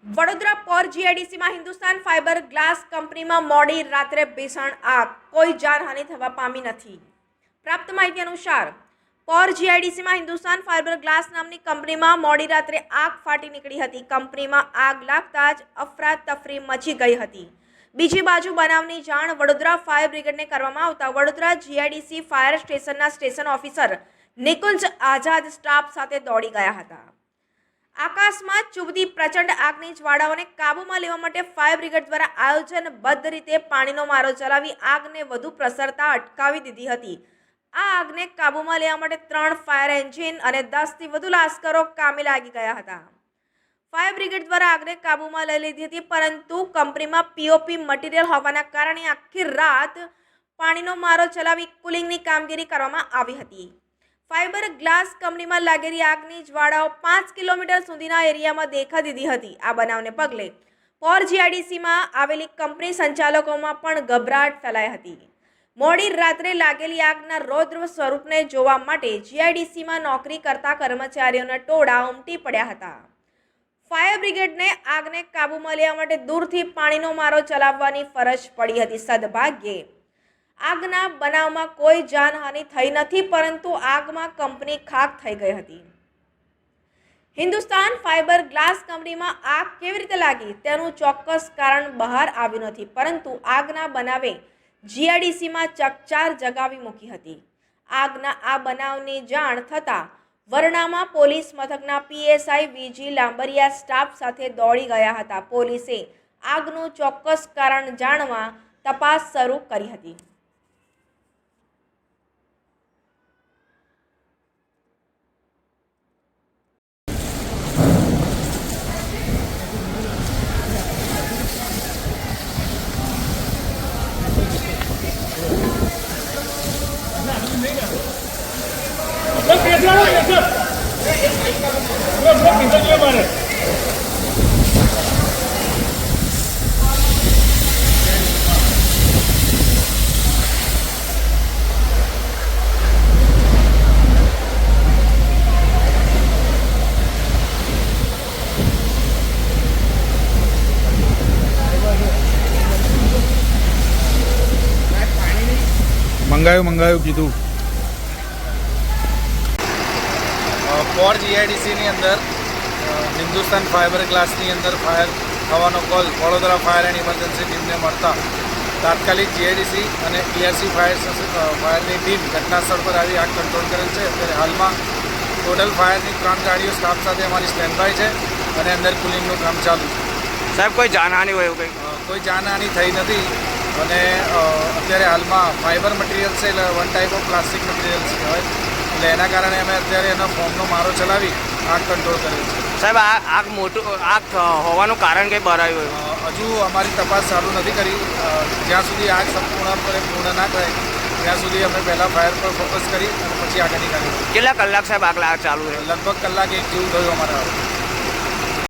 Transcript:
વડોદરા પોર GIDC માં Hindustan fibre glass કંપનીમાં મોડી રાત્રે ભીષણ આગ, કોઈ જાનહાનિ થવા પામી નથી। પ્રાપ્ત માહિતી અનુસાર પોર જીઆઈડીસી માં હિન્દુસ્તાન ફાઇબર ગ્લાસ નામની કંપનીમાં મોડી રાત્રે આગ ફાટી નીકળી હતી। કંપનીમાં આગ લાગતા જ અફરાતફરી મચી ગઈ હતી। બીજી બાજુ બનાવની જાણ વડોદરા ફાયર બ્રિગેડને કરવામાં આવતા વડોદરા જીઆઈડીસી ફાયર સ્ટેશનના સ્ટેશન ઓફિસર નિકુંજ આઝાદ સ્ટાફ સાથે દોડી ગયા હતા। આકાશમાં ચૂબતી પ્રચંડ આગની જ્વાળાઓને કાબૂમાં લેવા માટે ફાયર બ્રિગેડ દ્વારા આયોજનબદ્ધ રીતે પાણીનો મારો ચલાવી આગને વધુ પ્રસરતા અટકાવી દીધી હતી। આ આગને કાબૂમાં લેવા માટે 3 ફાયર એન્જિન અને 10થી વધુ લાશ્કરો કામે લાગી ગયા હતા। ફાયર બ્રિગેડ દ્વારા આગને કાબૂમાં લઈ લીધી હતી, પરંતુ કંપનીમાં પીઓપી મટીરિયલ હોવાના કારણે આખી રાત પાણીનો મારો ચલાવી કુલિંગની કામગીરી કરવામાં આવી હતી। ફાઇબર ગ્લાસ કંપનીમાં લાગેલી આગની જ્વાળાઓ 5 કિલોમીટર સુધીના એરિયામાં દેખા દીધી હતી। આ બનાવને પગલે પોર જીઆઈડીસીમાં આવેલી કંપની સંચાલકોમાં પણ ગભરાટ ફેલાઈ હતી। મોડી રાત્રે લાગેલી આગના રૌદ્ર સ્વરૂપને જોવા માટે જીઆઈડીસીમાં નોકરી કરતા કર્મચારીઓના ટોળા ઉમટી પડ્યા હતા। ફાયર બ્રિગેડને આગને કાબૂમાં લેવા માટે દૂરથી પાણીનો મારો ચલાવવાની ફરજ પડી હતી। સદભાગ્યે આગના બનાવમાં કોઈ જાનહાનિ થઈ નથી, પરંતુ આગમાં કંપની ખાક થઈ ગઈ હતી। હિન્દુસ્તાન ફાઇબર ગ્લાસ કંપનીમાં આગ કેવી રીતે લાગી તેનું ચોક્કસ કારણ બહાર આવ્યું નથી, પરંતુ આગના બનાવે જીઆઈડીસીમાં ચકચાર જગાવી મૂકી હતી। આગના આ બનાવની જાણ થતાં વરણામાં પોલીસ મથકના પીએસઆઈ વીજી લાંબરિયા સ્ટાફ સાથે દોડી ગયા હતા। પોલીસે આગનું ચોક્કસ કારણ જાણવા તપાસ શરૂ કરી હતી। મંગાયું કીધું। પોર જીઆઈડીસીની અંદર હિન્દુસ્તાન ફાઇબર ગ્લાસની અંદર ફાયર થવાનો call Vadodara fire and emergency ટીમને મળતા તાત્કાલિક જીઆઈડીસી અને ઈઆરસી ફાયરની ટીમ ઘટનાસ્થળ પર આવી આગ કંટ્રોલ કરેલ છે। અત્યારે હાલમાં ટોટલ ફાયરની 3 ગાડીઓ સ્ટાફ સાથે અમારી સ્ટેન્ડ બાય છે અને અંદર કુલિંગનું કામ ચાલુ છે। સાહેબ, કોઈ જાનહાનિ હોય એવું કંઈ? કોઈ જાનહાનિ થઈ નથી અને અત્યારે હાલમાં ફાઇબર મટીરિયલ છે, એટલે one type of plastic material કહેવાય, એટલે એના કારણે અમે અત્યારે એનો ફોર્મનો મારો ચલાવી આગ કંટ્રોલ કરેલ છે। સાહેબ, આગ હોવાનું કારણ કંઈ બહાર આવ્યું હોય? હજુ અમારી તપાસ ચાલુ નથી કરી। જ્યાં સુધી આગ સંપૂર્ણપણે પૂર્ણ ના થાય ત્યાં સુધી અમે પહેલાં ફાયર પર ફોકસ કરી અને પછી આગળની કાર્યવાહી। કેટલા કલાક સાહેબ આગ ચાલુ છે? લગભગ કલાક 1 જેવું થયું અમારા।